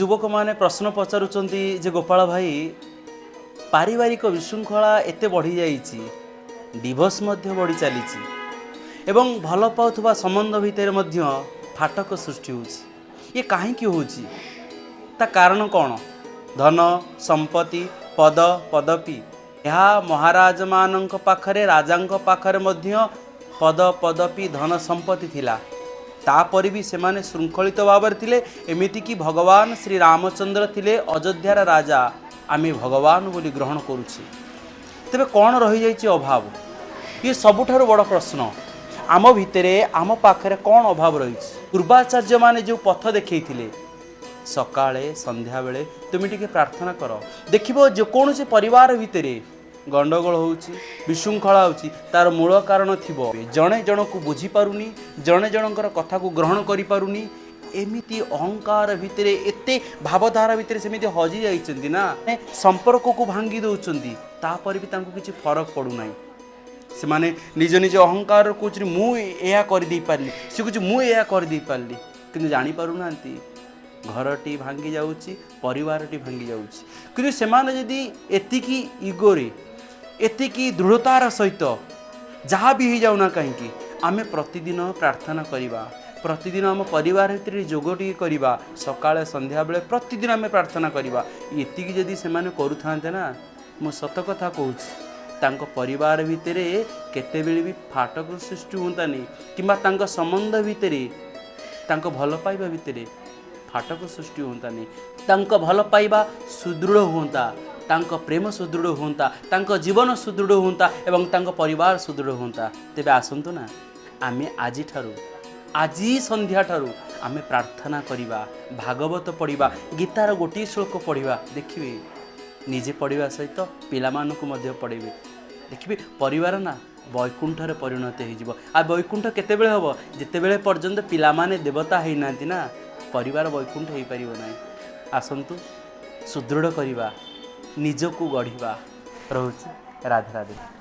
युवक मैंने प्रश्न पचारुंट जे गोपाल भाई पारिवारिक विशृंखला एत बढ़ी जाइए डिवोर्स बढ़ी चली एवं भल पाउथुबा संबंध भितर फाटक सृष्टि होची ये कहीं होता कारण कौन धन संपत्ति पद पदपी यह महाराज मान पाखरे राजा पाखरे पद पदपी धन संपत्ति थिला तापर भी सेमाने श्रृंखलित भाव थिले एमिति कि भगवान श्री रामचंद्र थिले अयोध्यार राजा आमे भगवान बोली ग्रहण करुछि तेबे कौन रही जाइछि अभाव ये सबुठारु बड़ प्रश्न आम भितरे आम पाखरे कौन अभाव रही पूर्वाचार्य माने जो पथ देखैथिले सकाळे संध्या बेले तुम टिके प्रार्थना कर देखिबो जो कौन से परिवार भितरे गंडगोल होउछि विशृंखला होउछि तार मूल कारण थिबो जणे जनक बुझी पारुनी जणे जनकर कथा को ग्रहण करि पारुनी एमिति अहंकार भितरे एते भावधारा भितरे सेमिति हजि जाइछन्ति ना संपर्क को भांगी दउछन्ति तापर भी तांको किछि फरक पडु नाही से माने निज निज अहंकार को मु एया कर दे पारली से कुछ मु एया कर दे पारली किंतु जानि पारु नांती घरटी भांगी जाउछि परिवारटी भांगी जाउछि किंतु सेमाने जदी एतिकी इगोरे एतिकी दृढ़तार सहित जहाँ भी हो जाऊना कहीं आमे प्रतिदिन प्रार्थना करिबा प्रतिदिन आम परिवार भितर जोगटी करवा सकाळे संध्या बेले प्रतिदिन आमे प्रार्थना करिबा एतिकी जदी सेमाने करूथांते ना मु सत कथा कहूछि तांको परिवार भितरे केतेबेले भी फाटक सृष्टि होतानी किंबा तांको संबंध भितरे तांको भल पाइबा भितरे फाटक सृष्टि होतानी तांको भल पाइबा सुदृढ़ होता तांको प्रेम सुदृढ़ होता तांको जीवन सुदृढ़ होता एवं तांको परिवार सुदृढ़ होता तेबे आसंतु ना आमे आजि ठारू आजि संध्या ठारू आमे प्रार्थना करिबा भागवत पढ़िबा गीतार गोटी श्लोक पढ़िबा देखिबे निजे पढ़िबा सहित पिलामानकु मध्य पढ़ेबे देखिबे परिवार ना वैकुंठरे परिणत हो आ वैकुंठ केतेबेले हबो जेतेबेले पर्यंत पिलामाने देवता हेइ नांती ना परिवार वैकुंठ हो पारिबो नाही आसंतु सुदृढ़ करिबा निजको गढ़िबा रहुछि राधे राधे।